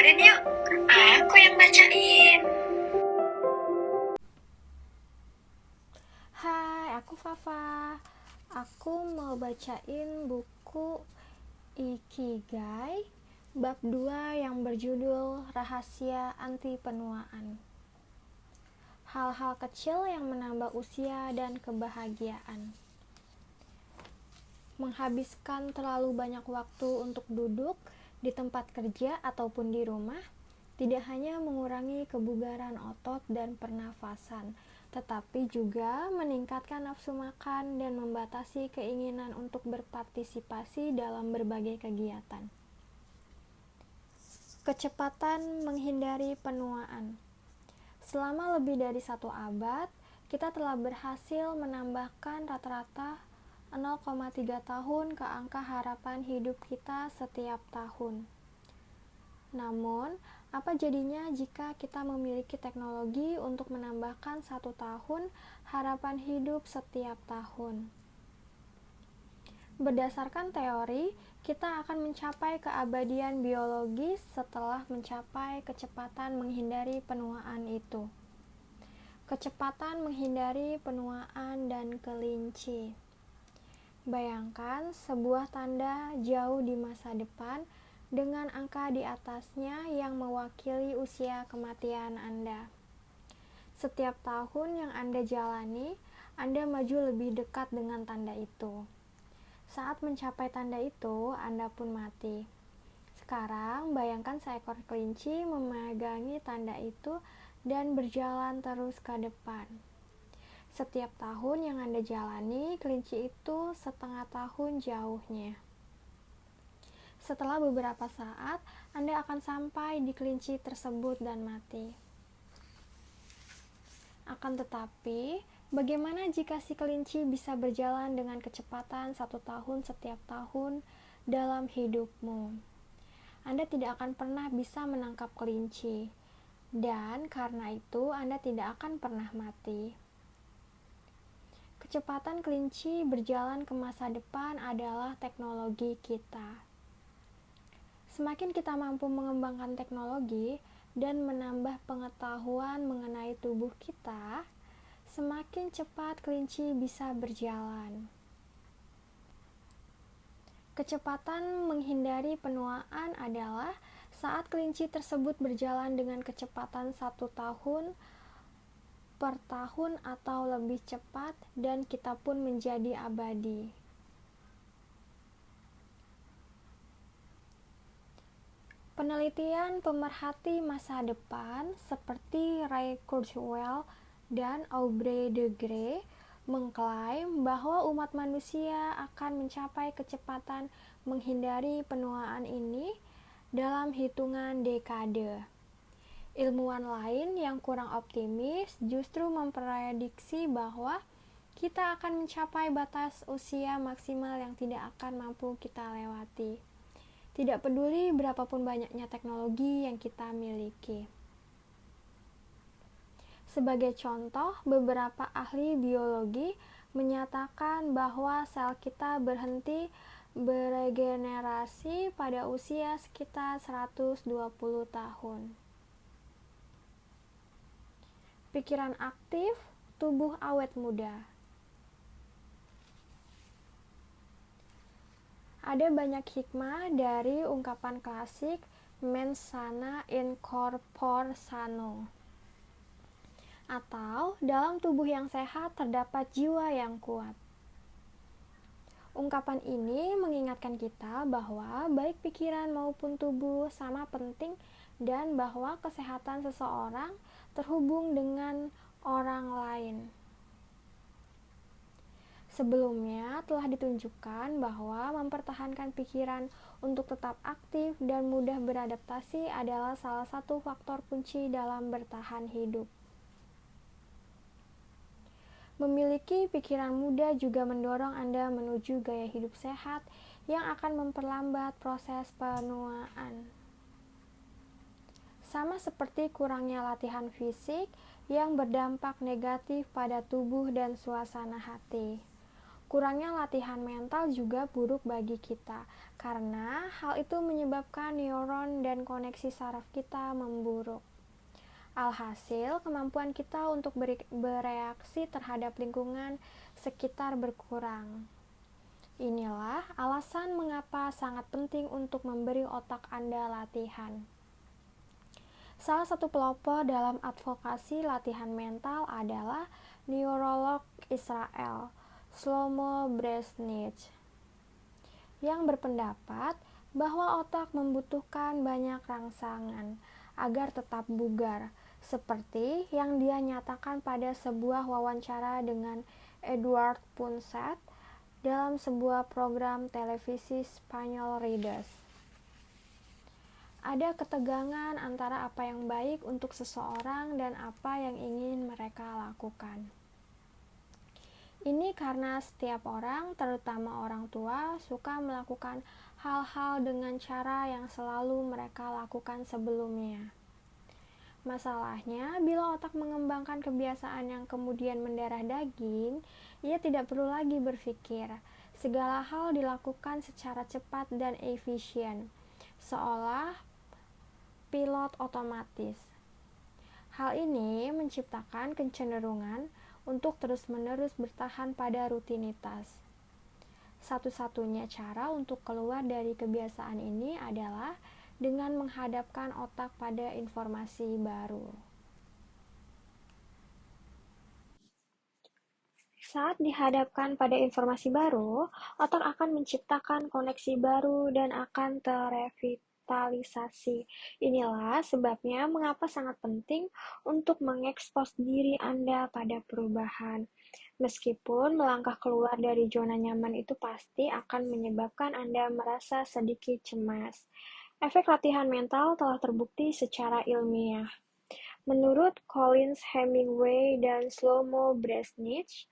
dengerin yuk. Aku yang bacain. Hai, aku Fafa. Aku mau bacain buku Ikigai bab 2 yang berjudul Rahasia Anti Penuaan. Hal-hal kecil yang menambah usia dan kebahagiaan. Menghabiskan terlalu banyak waktu untuk duduk di tempat kerja ataupun di rumah tidak hanya mengurangi kebugaran otot dan pernafasan, tetapi juga meningkatkan nafsu makan dan membatasi keinginan untuk berpartisipasi dalam berbagai kegiatan. Kecepatan menghindari penuaan. Selama lebih dari 1 abad, kita telah berhasil menambahkan rata-rata 0,3 tahun ke angka harapan hidup kita setiap tahun. Namun, apa jadinya jika kita memiliki teknologi untuk menambahkan 1 tahun harapan hidup setiap tahun? Berdasarkan teori, kita akan mencapai keabadian biologis setelah mencapai kecepatan menghindari penuaan itu. Kecepatan menghindari penuaan dan kelinci. Bayangkan sebuah tanda jauh di masa depan dengan angka di atasnya yang mewakili usia kematian Anda. Setiap tahun yang Anda jalani, Anda maju lebih dekat dengan tanda itu. Saat mencapai tanda itu, Anda pun mati. Sekarang, bayangkan seekor kelinci memegangi tanda itu dan berjalan terus ke depan. Setiap tahun yang Anda jalani, kelinci itu setengah tahun jauhnya. Setelah beberapa saat, Anda akan sampai di kelinci tersebut dan mati. Akan tetapi, bagaimana jika si kelinci bisa berjalan dengan kecepatan 1 tahun setiap tahun dalam hidupmu? Anda tidak akan pernah bisa menangkap kelinci, dan karena itu Anda tidak akan pernah mati. Kecepatan kelinci berjalan ke masa depan adalah teknologi kita. Semakin kita mampu mengembangkan teknologi dan menambah pengetahuan mengenai tubuh kita, semakin cepat kelinci bisa berjalan. Kecepatan menghindari penuaan adalah saat kelinci tersebut berjalan dengan kecepatan 1 tahun per tahun atau lebih cepat, dan kita pun menjadi abadi. Penelitian pemerhati masa depan seperti Ray Kurzweil dan Aubrey de Grey mengklaim bahwa umat manusia akan mencapai kecepatan menghindari penuaan ini dalam hitungan dekade. Ilmuwan lain yang kurang optimis justru memprediksi bahwa kita akan mencapai batas usia maksimal yang tidak akan mampu kita lewati. Tidak peduli berapapun banyaknya teknologi yang kita miliki. Sebagai contoh, beberapa ahli biologi menyatakan bahwa sel kita berhenti beregenerasi pada usia sekitar 120 tahun. Pikiran aktif, tubuh awet muda. Ada banyak hikmah dari ungkapan klasik mens sana in corpore sano, atau dalam tubuh yang sehat terdapat jiwa yang kuat. Ungkapan ini mengingatkan kita bahwa baik pikiran maupun tubuh sama penting dan bahwa kesehatan seseorang terhubung dengan orang lain. Sebelumnya telah ditunjukkan bahwa mempertahankan pikiran untuk tetap aktif dan mudah beradaptasi adalah salah satu faktor kunci dalam bertahan hidup. Memiliki pikiran muda juga mendorong Anda menuju gaya hidup sehat yang akan memperlambat proses penuaan. Sama seperti kurangnya latihan fisik yang berdampak negatif pada tubuh dan suasana hati. Kurangnya latihan mental juga buruk bagi kita, karena hal itu menyebabkan neuron dan koneksi saraf kita memburuk. Alhasil, kemampuan kita untuk bereaksi terhadap lingkungan sekitar berkurang. Inilah alasan mengapa sangat penting untuk memberi otak Anda latihan. Salah satu pelopor dalam advokasi latihan mental adalah neurolog Israel, Shlomo Brezhnich, yang berpendapat bahwa otak membutuhkan banyak rangsangan agar tetap bugar, seperti yang dia nyatakan pada sebuah wawancara dengan Edward Punset dalam sebuah program televisi Spanyol Redes. Ada ketegangan antara apa yang baik untuk seseorang dan apa yang ingin mereka lakukan. Ini karena setiap orang, terutama orang tua, suka melakukan hal-hal dengan cara yang selalu mereka lakukan sebelumnya. Masalahnya, bila otak mengembangkan kebiasaan yang kemudian mendarah daging, ia tidak perlu lagi berpikir. Segala hal dilakukan secara cepat dan efisien, seolah pilot otomatis. Hal ini menciptakan kecenderungan untuk terus-menerus bertahan pada rutinitas. Satu-satunya cara untuk keluar dari kebiasaan ini adalah dengan menghadapkan otak pada informasi baru. Saat dihadapkan pada informasi baru, otak akan menciptakan koneksi baru dan akan terrevitalisasi. Inilah sebabnya mengapa sangat penting untuk mengekspos diri Anda pada perubahan. Meskipun melangkah keluar dari zona nyaman itu pasti akan menyebabkan Anda merasa sedikit cemas. Efek latihan mental telah terbukti secara ilmiah. Menurut Collins Hemingway dan Shlomo Brezhnich,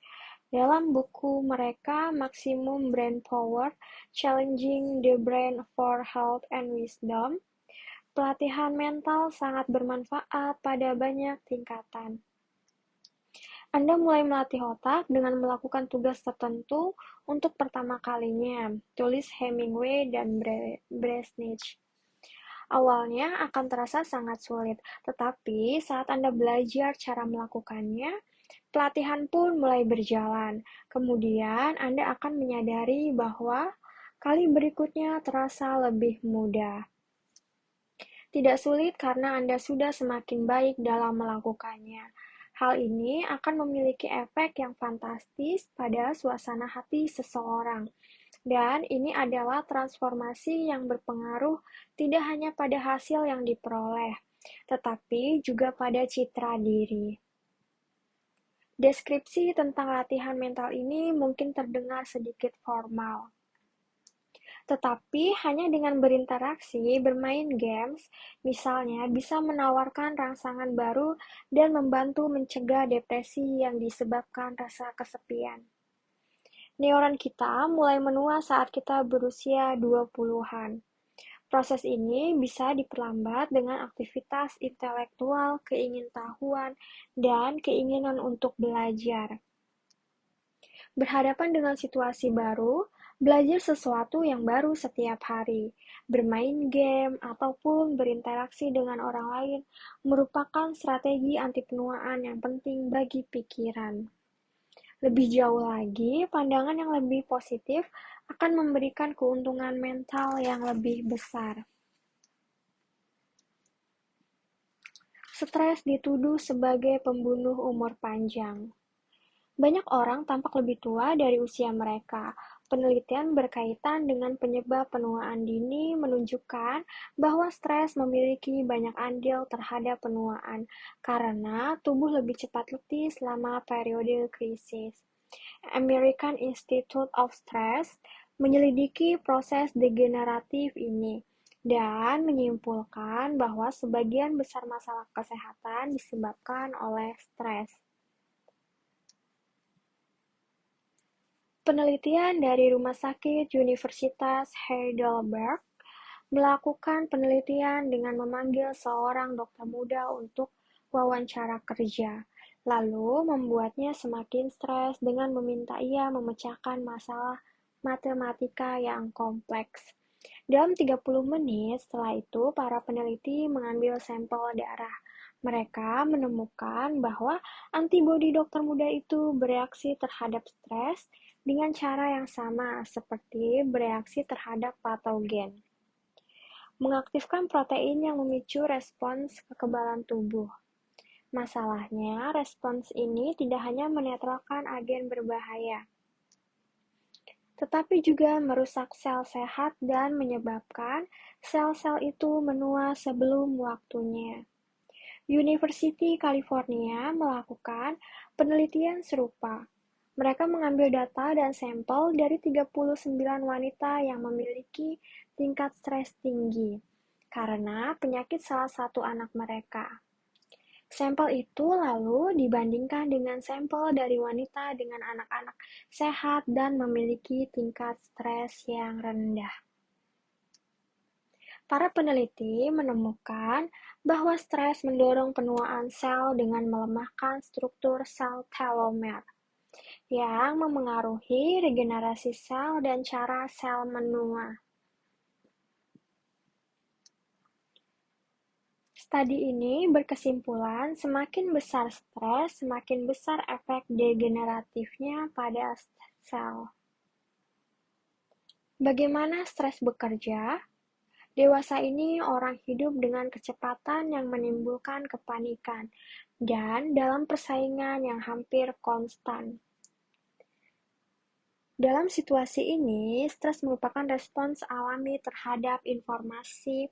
dalam buku mereka Maximum Brain Power: Challenging the Brain for Health and Wisdom, pelatihan mental sangat bermanfaat pada banyak tingkatan. Anda mulai melatih otak dengan melakukan tugas tertentu untuk pertama kalinya, tulis Hemingway dan Brezhnich. Awalnya akan terasa sangat sulit, tetapi saat Anda belajar cara melakukannya, pelatihan pun mulai berjalan. Kemudian Anda akan menyadari bahwa kali berikutnya terasa lebih mudah. Tidak sulit karena Anda sudah semakin baik dalam melakukannya. Hal ini akan memiliki efek yang fantastis pada suasana hati seseorang. Dan ini adalah transformasi yang berpengaruh tidak hanya pada hasil yang diperoleh, tetapi juga pada citra diri. Deskripsi tentang latihan mental ini mungkin terdengar sedikit formal. Tetapi hanya dengan berinteraksi, bermain games, misalnya, bisa menawarkan rangsangan baru dan membantu mencegah depresi yang disebabkan rasa kesepian. Neuron kita mulai menua saat kita berusia 20-an. Proses ini bisa diperlambat dengan aktivitas intelektual, keingintahuan, dan keinginan untuk belajar. Berhadapan dengan situasi baru, belajar sesuatu yang baru setiap hari, bermain game, ataupun berinteraksi dengan orang lain merupakan strategi anti penuaan yang penting bagi pikiran. Lebih jauh lagi, pandangan yang lebih positif akan memberikan keuntungan mental yang lebih besar. Stres dituduh sebagai pembunuh umur panjang. Banyak orang tampak lebih tua dari usia mereka. Penelitian berkaitan dengan penyebab penuaan dini menunjukkan bahwa stres memiliki banyak andil terhadap penuaan karena tubuh lebih cepat letih selama periode krisis. American Institute of Stress menyelidiki proses degeneratif ini dan menyimpulkan bahwa sebagian besar masalah kesehatan disebabkan oleh stres. Penelitian dari Rumah Sakit Universitas Heidelberg melakukan penelitian dengan memanggil seorang dokter muda untuk wawancara kerja. lalu membuatnya semakin stres dengan meminta ia memecahkan masalah matematika yang kompleks. Dalam 30 menit setelah itu, para peneliti mengambil sampel darah. Mereka menemukan bahwa antibodi dokter muda itu bereaksi terhadap stres dengan cara yang sama seperti bereaksi terhadap patogen, mengaktifkan protein yang memicu respons kekebalan tubuh. Masalahnya, respons ini tidak hanya menetralkan agen berbahaya, tetapi juga merusak sel sehat dan menyebabkan sel-sel itu menua sebelum waktunya. University California melakukan penelitian serupa. Mereka mengambil data dan sampel dari 39 wanita yang memiliki tingkat stres tinggi karena penyakit salah satu anak mereka. Sampel itu lalu dibandingkan dengan sampel dari wanita dengan anak-anak sehat dan memiliki tingkat stres yang rendah. Para peneliti menemukan bahwa stres mendorong penuaan sel dengan melemahkan struktur sel telomer, yang memengaruhi regenerasi sel dan cara sel menua. Studi ini berkesimpulan semakin besar stres, semakin besar efek degeneratifnya pada sel. Bagaimana stres bekerja? Dewasa ini orang hidup dengan kecepatan yang menimbulkan kepanikan dan dalam persaingan yang hampir konstan. Dalam situasi ini, stres merupakan respons alami terhadap informasi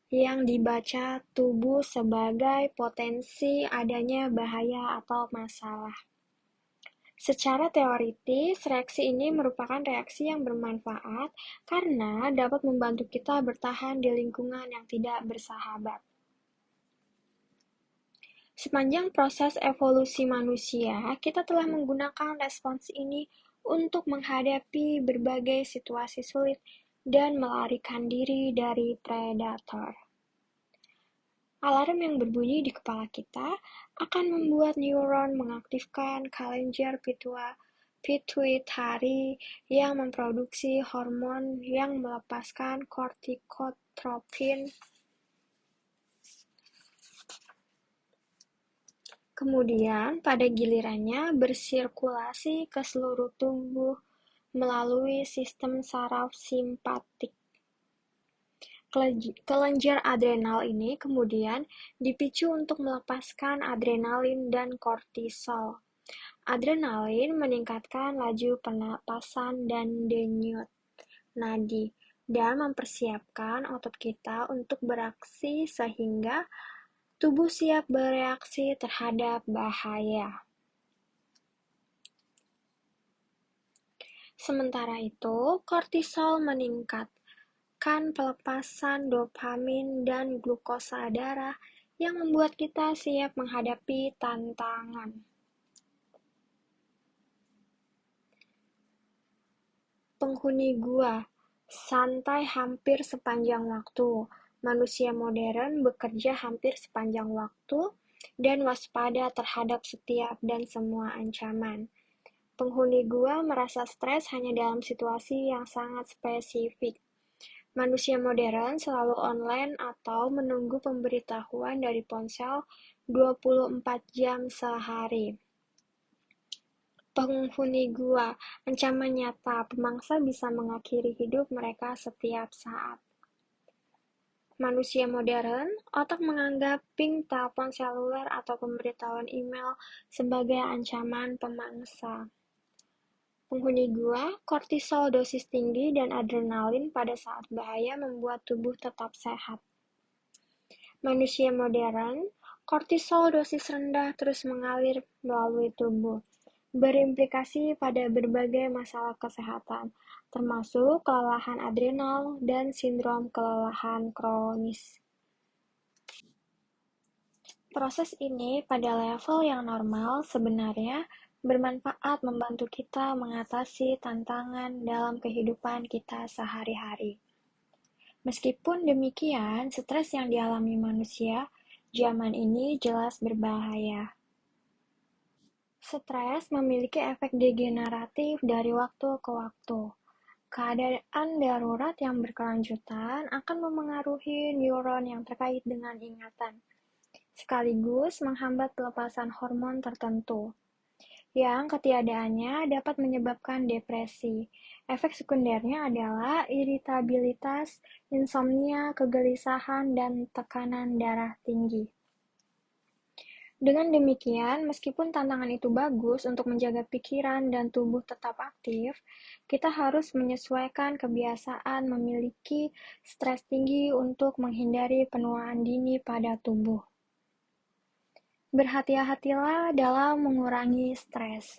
yang dibaca tubuh sebagai potensi adanya bahaya atau masalah. Secara teoritis, reaksi ini merupakan reaksi yang bermanfaat karena dapat membantu kita bertahan di lingkungan yang tidak bersahabat. Sepanjang proses evolusi manusia, kita telah menggunakan respons ini untuk menghadapi berbagai situasi sulit dan melarikan diri dari predator. Alarm yang berbunyi di kepala kita akan membuat neuron mengaktifkan kelenjar pituitari yang memproduksi hormon yang melepaskan kortikotropin. Kemudian, pada gilirannya bersirkulasi ke seluruh tubuh melalui sistem saraf simpatik. Kelenjar adrenal ini kemudian dipicu untuk melepaskan adrenalin dan kortisol. Adrenalin meningkatkan laju pernapasan dan denyut nadi dan mempersiapkan otot kita untuk beraksi sehingga tubuh siap bereaksi terhadap bahaya. Sementara itu, kortisol meningkatkan pelepasan dopamin dan glukosa darah yang membuat kita siap menghadapi tantangan. Penghuni gua santai hampir sepanjang waktu. Manusia modern bekerja hampir sepanjang waktu dan waspada terhadap setiap dan semua ancaman. Penghuni gua merasa stres hanya dalam situasi yang sangat spesifik. Manusia modern selalu online atau menunggu pemberitahuan dari ponsel 24 jam sehari. Penghuni gua, ancaman nyata, pemangsa bisa mengakhiri hidup mereka setiap saat. Manusia modern, otak menganggap ping telepon seluler atau pemberitahuan email sebagai ancaman pemangsa. Penghuni gua, kortisol dosis tinggi dan adrenalin pada saat bahaya membuat tubuh tetap sehat. Manusia modern, kortisol dosis rendah terus mengalir melalui tubuh, berimplikasi pada berbagai masalah kesehatan, termasuk kelelahan adrenal dan sindrom kelelahan kronis. Proses ini pada level yang normal sebenarnya bermanfaat membantu kita mengatasi tantangan dalam kehidupan kita sehari-hari. Meskipun demikian, stres yang dialami manusia zaman ini jelas berbahaya. Stres memiliki efek degeneratif dari waktu ke waktu. Keadaan darurat yang berkelanjutan akan memengaruhi neuron yang terkait dengan ingatan, sekaligus menghambat pelepasan hormon tertentu, yang ketiadaannya dapat menyebabkan depresi. Efek sekundernya adalah iritabilitas, insomnia, kegelisahan, dan tekanan darah tinggi. Dengan demikian, meskipun tantangan itu bagus untuk menjaga pikiran dan tubuh tetap aktif, kita harus menyesuaikan kebiasaan memiliki stres tinggi untuk menghindari penuaan dini pada tubuh. Berhati-hatilah dalam mengurangi stres.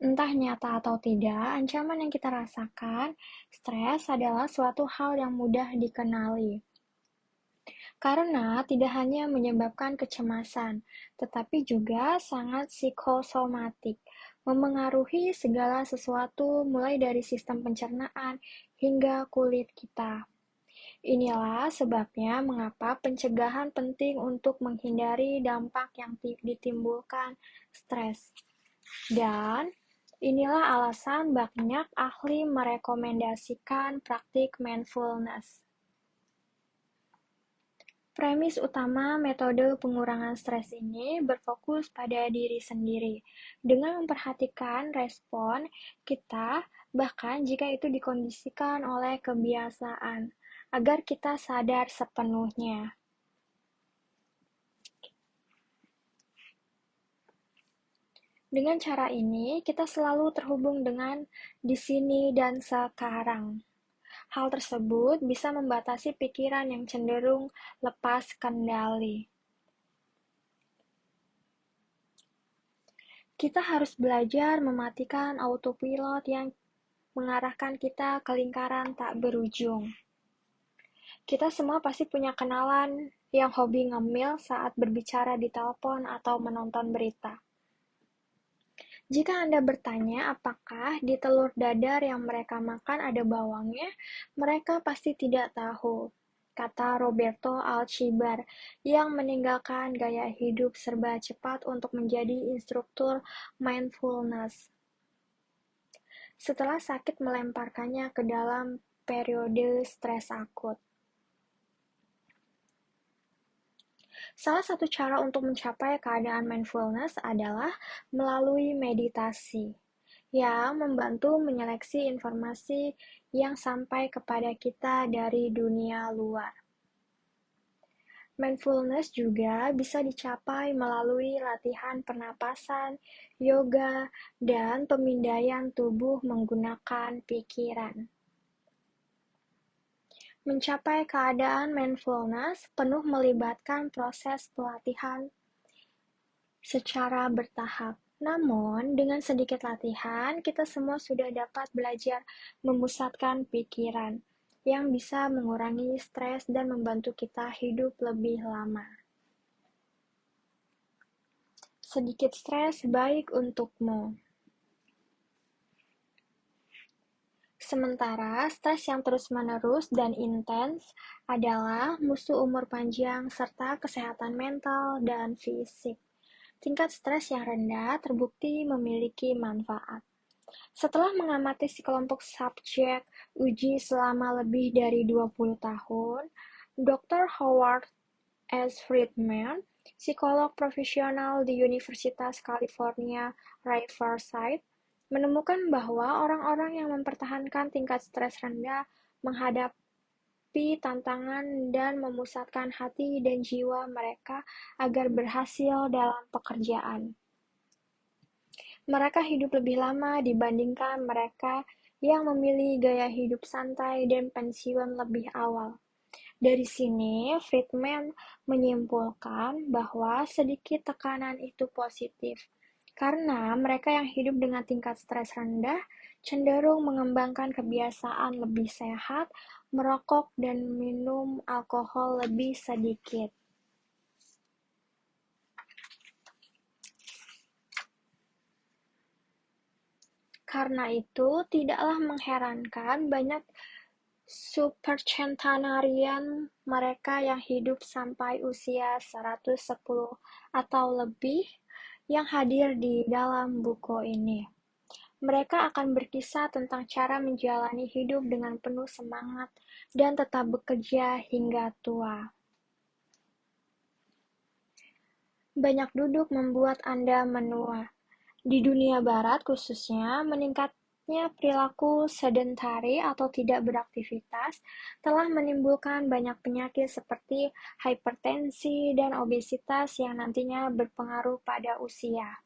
Entah nyata atau tidak, ancaman yang kita rasakan, stres adalah suatu hal yang mudah dikenali. Karena tidak hanya menyebabkan kecemasan, tetapi juga sangat psikosomatik, memengaruhi segala sesuatu mulai dari sistem pencernaan hingga kulit kita. Inilah sebabnya mengapa pencegahan penting untuk menghindari dampak yang ditimbulkan stres. Dan inilah alasan banyak ahli merekomendasikan praktik mindfulness. Premis utama metode pengurangan stres ini berfokus pada diri sendiri, dengan memperhatikan respon kita, bahkan jika itu dikondisikan oleh kebiasaan, agar kita sadar sepenuhnya. Dengan cara ini, kita selalu terhubung dengan di sini dan sekarang. Hal tersebut bisa membatasi pikiran yang cenderung lepas kendali. Kita harus belajar mematikan autopilot yang mengarahkan kita ke lingkaran tak berujung. Kita semua pasti punya kenalan yang hobi ngemil saat berbicara di telepon atau menonton berita. Jika Anda bertanya apakah di telur dadar yang mereka makan ada bawangnya, mereka pasti tidak tahu, kata Roberto Alcibar yang meninggalkan gaya hidup serba cepat untuk menjadi instruktur mindfulness. Setelah sakit melemparkannya ke dalam periode stres akut. Salah satu cara untuk mencapai keadaan mindfulness adalah melalui meditasi, yang membantu menyeleksi informasi yang sampai kepada kita dari dunia luar. Mindfulness juga bisa dicapai melalui latihan pernapasan, yoga, dan pemindaian tubuh menggunakan pikiran. Mencapai keadaan mindfulness penuh melibatkan proses pelatihan secara bertahap. Namun, dengan sedikit latihan, kita semua sudah dapat belajar memusatkan pikiran, yang bisa mengurangi stres dan membantu kita hidup lebih lama. Sedikit stres baik untukmu. Sementara, stres yang terus-menerus dan intens adalah musuh umur panjang serta kesehatan mental dan fisik. Tingkat stres yang rendah terbukti memiliki manfaat. Setelah mengamati sekelompok subjek uji selama lebih dari 20 tahun, Dr. Howard S. Friedman, psikolog profesional di Universitas California, Riverside, menemukan bahwa orang-orang yang mempertahankan tingkat stres rendah menghadapi tantangan dan memusatkan hati dan jiwa mereka agar berhasil dalam pekerjaan. Mereka hidup lebih lama dibandingkan mereka yang memilih gaya hidup santai dan pensiun lebih awal. Dari sini, Friedman menyimpulkan bahwa sedikit tekanan itu positif, karena mereka yang hidup dengan tingkat stres rendah cenderung mengembangkan kebiasaan lebih sehat, merokok dan minum alkohol lebih sedikit. Karena itu, tidaklah mengherankan banyak supercentenarian mereka yang hidup sampai usia 110 atau lebih yang hadir di dalam buku ini. Mereka akan berkisah tentang cara menjalani hidup dengan penuh semangat dan tetap bekerja hingga tua. Banyak duduk membuat Anda menua. Di dunia barat khususnya, meningkatnya perilaku sedentari atau tidak beraktivitas telah menimbulkan banyak penyakit seperti hipertensi dan obesitas yang nantinya berpengaruh pada usia.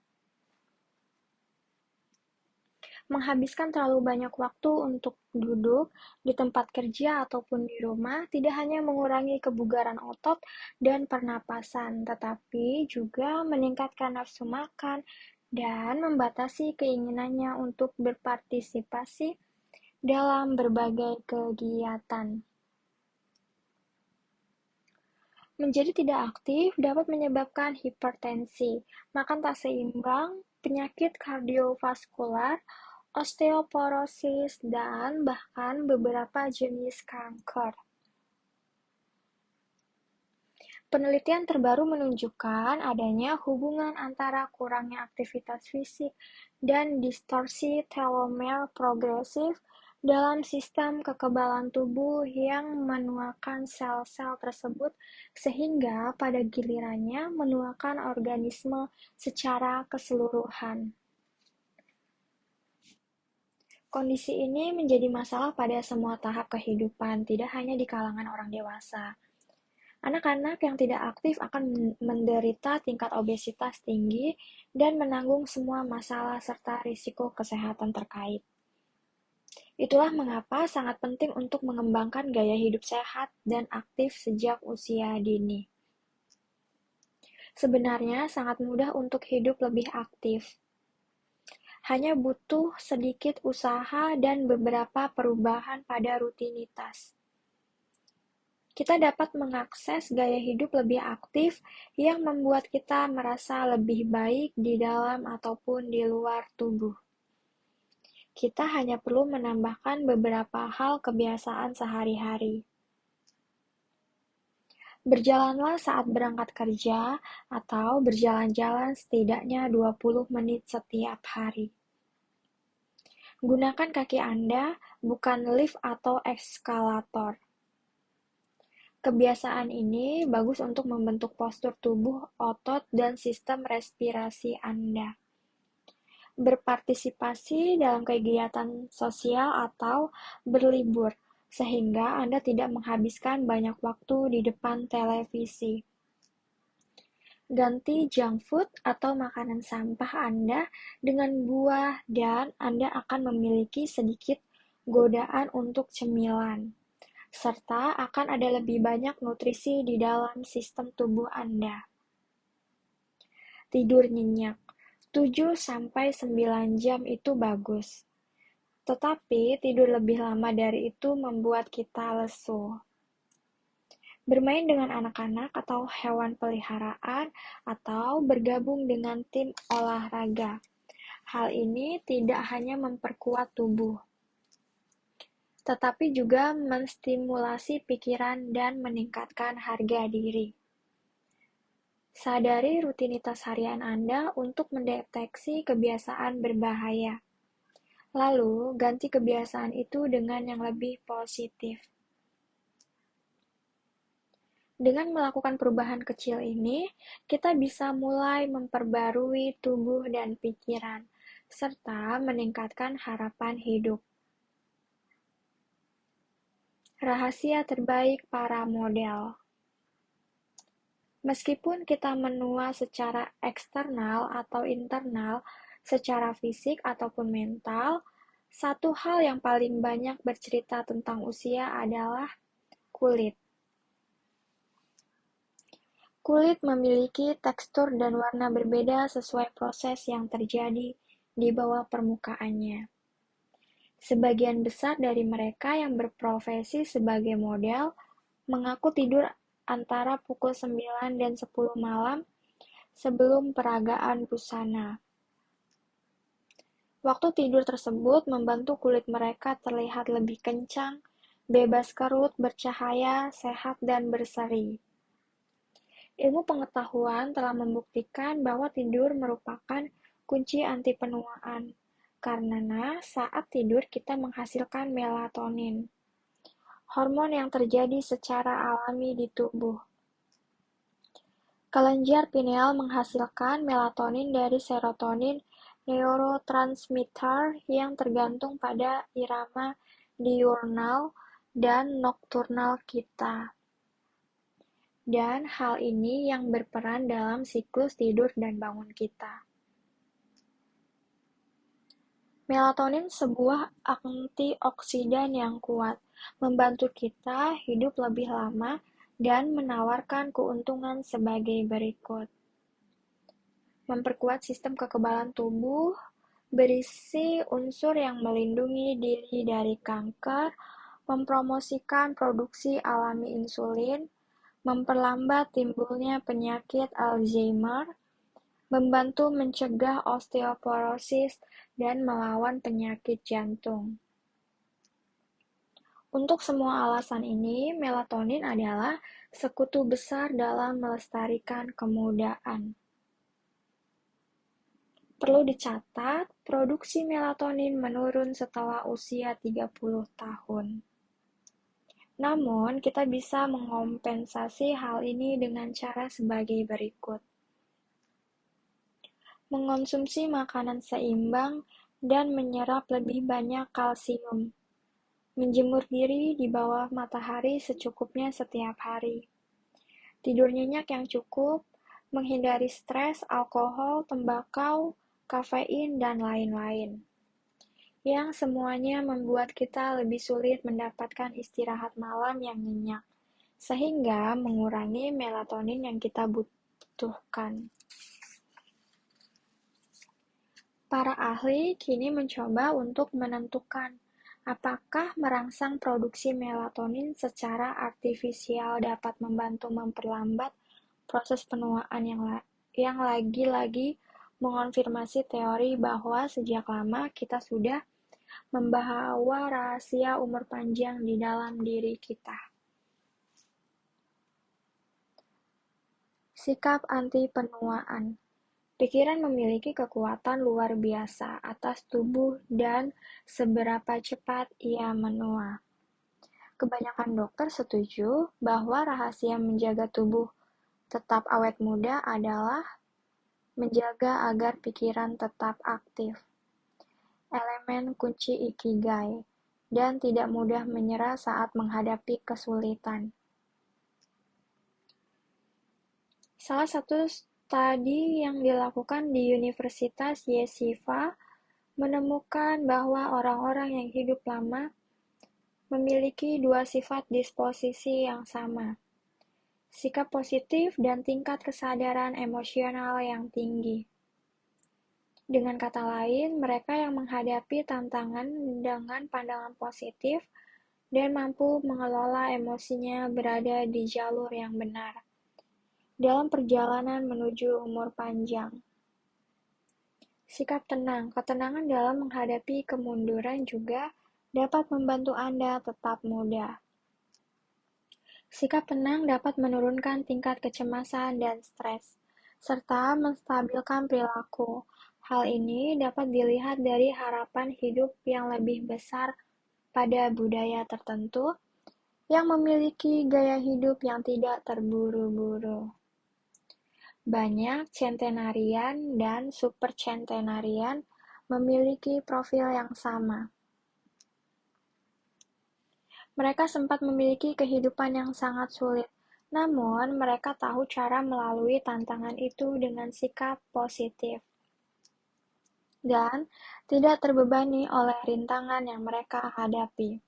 Menghabiskan terlalu banyak waktu untuk duduk di tempat kerja ataupun di rumah tidak hanya mengurangi kebugaran otot dan pernapasan, tetapi juga meningkatkan nafsu makan dan membatasi keinginannya untuk berpartisipasi dalam berbagai kegiatan. Menjadi tidak aktif dapat menyebabkan hipertensi, makan tak seimbang, penyakit kardiovaskular, osteoporosis, dan bahkan beberapa jenis kanker. Penelitian terbaru menunjukkan adanya hubungan antara kurangnya aktivitas fisik dan distorsi telomer progresif dalam sistem kekebalan tubuh yang menuakan sel-sel tersebut sehingga pada gilirannya menuakan organisme secara keseluruhan. Kondisi ini menjadi masalah pada semua tahap kehidupan, tidak hanya di kalangan orang dewasa. Anak-anak yang tidak aktif akan menderita tingkat obesitas tinggi dan menanggung semua masalah serta risiko kesehatan terkait. Itulah mengapa sangat penting untuk mengembangkan gaya hidup sehat dan aktif sejak usia dini. Sebenarnya sangat mudah untuk hidup lebih aktif. Hanya butuh sedikit usaha dan beberapa perubahan pada rutinitas. Kita dapat mengakses gaya hidup lebih aktif yang membuat kita merasa lebih baik di dalam ataupun di luar tubuh. Kita hanya perlu menambahkan beberapa hal kebiasaan sehari-hari. Berjalanlah saat berangkat kerja atau berjalan-jalan setidaknya 20 menit setiap hari. Gunakan kaki Anda, bukan lift atau eskalator. Kebiasaan ini bagus untuk membentuk postur tubuh, otot, dan sistem respirasi Anda. Berpartisipasi dalam kegiatan sosial atau berlibur, sehingga Anda tidak menghabiskan banyak waktu di depan televisi. Ganti junk food atau makanan sampah Anda dengan buah dan Anda akan memiliki sedikit godaan untuk cemilan, serta akan ada lebih banyak nutrisi di dalam sistem tubuh Anda. Tidur nyenyak, 7-9 jam itu bagus. Tetapi tidur lebih lama dari itu membuat kita lesu. Bermain dengan anak-anak atau hewan peliharaan atau bergabung dengan tim olahraga. Hal ini tidak hanya memperkuat tubuh, tetapi juga menstimulasi pikiran dan meningkatkan harga diri. Sadari rutinitas harian Anda untuk mendeteksi kebiasaan berbahaya. Lalu, ganti kebiasaan itu dengan yang lebih positif. Dengan melakukan perubahan kecil ini, kita bisa mulai memperbarui tubuh dan pikiran, serta meningkatkan harapan hidup. Rahasia terbaik para model. Meskipun kita menua secara eksternal atau internal, secara fisik ataupun mental, satu hal yang paling banyak bercerita tentang usia adalah kulit. Kulit memiliki tekstur dan warna berbeda sesuai proses yang terjadi di bawah permukaannya. Sebagian besar dari mereka yang berprofesi sebagai model mengaku tidur antara pukul 9 dan 10 malam sebelum peragaan busana. Waktu tidur tersebut membantu kulit mereka terlihat lebih kencang, bebas kerut, bercahaya, sehat, dan berseri. Ilmu pengetahuan telah membuktikan bahwa tidur merupakan kunci anti penuaan, karena saat tidur kita menghasilkan melatonin, hormon yang terjadi secara alami di tubuh. Kelenjar pineal menghasilkan melatonin dari serotonin, neurotransmitter yang tergantung pada irama diurnal dan nokturnal kita. Dan hal ini yang berperan dalam siklus tidur dan bangun kita. Melatonin sebuah antioksidan yang kuat, membantu kita hidup lebih lama dan menawarkan keuntungan sebagai berikut. Memperkuat sistem kekebalan tubuh, berisi unsur yang melindungi diri dari kanker, mempromosikan produksi alami insulin, memperlambat timbulnya penyakit Alzheimer, membantu mencegah osteoporosis, dan melawan penyakit jantung. Untuk semua alasan ini, melatonin adalah sekutu besar dalam melestarikan kemudaan. Perlu dicatat, produksi melatonin menurun setelah usia 30 tahun. Namun, kita bisa mengompensasi hal ini dengan cara sebagai berikut. Mengonsumsi makanan seimbang dan menyerap lebih banyak kalsium. Menjemur diri di bawah matahari secukupnya setiap hari. Tidur nyenyak yang cukup, menghindari stres, alkohol, tembakau, kafein, dan lain-lain. Yang semuanya membuat kita lebih sulit mendapatkan istirahat malam yang nyenyak, sehingga mengurangi melatonin yang kita butuhkan. Para ahli kini mencoba untuk menentukan apakah merangsang produksi melatonin secara artifisial dapat membantu memperlambat proses penuaan yang lagi-lagi mengonfirmasi teori bahwa sejak lama kita sudah membawa rahasia umur panjang di dalam diri kita. Sikap anti penuaan. Pikiran memiliki kekuatan luar biasa atas tubuh dan seberapa cepat ia menua. Kebanyakan dokter setuju bahwa rahasia menjaga tubuh tetap awet muda adalah menjaga agar pikiran tetap aktif. Elemen kunci ikigai, dan tidak mudah menyerah saat menghadapi kesulitan. Salah satu studi yang dilakukan di Universitas Yeshiva menemukan bahwa orang-orang yang hidup lama memiliki dua sifat disposisi yang sama, sikap positif dan tingkat kesadaran emosional yang tinggi. Dengan kata lain, mereka yang menghadapi tantangan dengan pandangan positif dan mampu mengelola emosinya berada di jalur yang benar dalam perjalanan menuju umur panjang. Sikap tenang, ketenangan dalam menghadapi kemunduran juga dapat membantu Anda tetap muda. Sikap tenang dapat menurunkan tingkat kecemasan dan stres, serta menstabilkan perilaku. Hal ini dapat dilihat dari harapan hidup yang lebih besar pada budaya tertentu yang memiliki gaya hidup yang tidak terburu-buru. Banyak centenarian dan supercentenarian memiliki profil yang sama. Mereka sempat memiliki kehidupan yang sangat sulit, namun mereka tahu cara melalui tantangan itu dengan sikap positif dan tidak terbebani oleh rintangan yang mereka hadapi.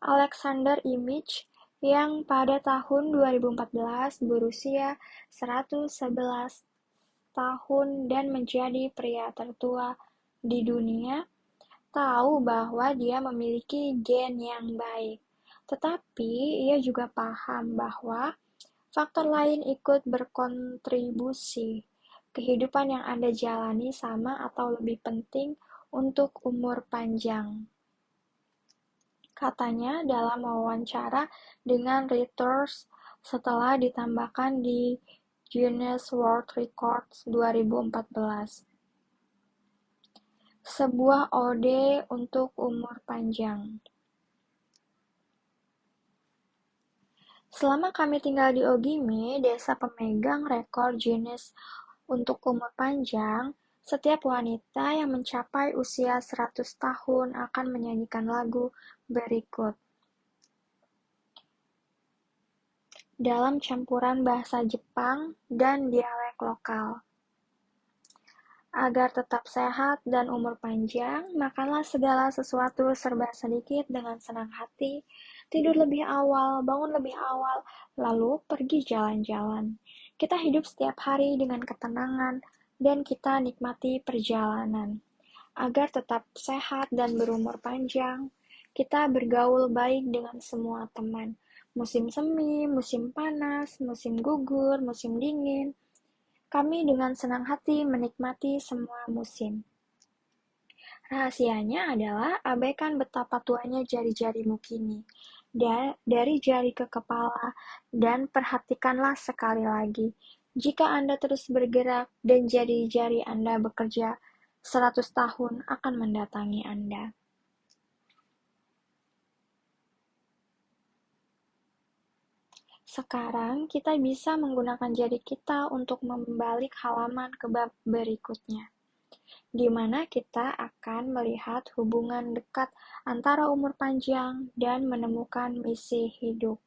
Alexander Imich yang pada tahun 2014 berusia 111 tahun dan menjadi pria tertua di dunia, tahu bahwa dia memiliki gen yang baik. Tetapi ia juga paham bahwa faktor lain ikut berkontribusi. Kehidupan yang Anda jalani sama atau lebih penting untuk umur panjang. Katanya dalam wawancara dengan Reuters setelah ditambahkan di Guinness World Records 2014. Sebuah ode untuk umur panjang. Selama kami tinggal di Ogimi, desa pemegang rekor Guinness untuk umur panjang, setiap wanita yang mencapai usia 100 tahun akan menyanyikan lagu berikut. Dalam campuran bahasa Jepang dan dialek lokal. Agar tetap sehat dan umur panjang, makanlah segala sesuatu serba sedikit dengan senang hati, tidur lebih awal, bangun lebih awal, lalu pergi jalan-jalan. Kita hidup setiap hari dengan ketenangan, dan kita nikmati perjalanan. Agar tetap sehat dan berumur panjang, kita bergaul baik dengan semua teman. Musim semi, musim panas, musim gugur, musim dingin, kami dengan senang hati menikmati semua musim. Rahasianya adalah abaikan betapa tuanya jari-jarimu kini. Dari jari ke kepala, dan perhatikanlah sekali lagi. Jika Anda terus bergerak dan jari-jari Anda bekerja, 100 tahun akan mendatangi Anda. Sekarang kita bisa menggunakan jari kita untuk membalik halaman ke bab berikutnya, di mana kita akan melihat hubungan dekat antara umur panjang dan menemukan misi hidup.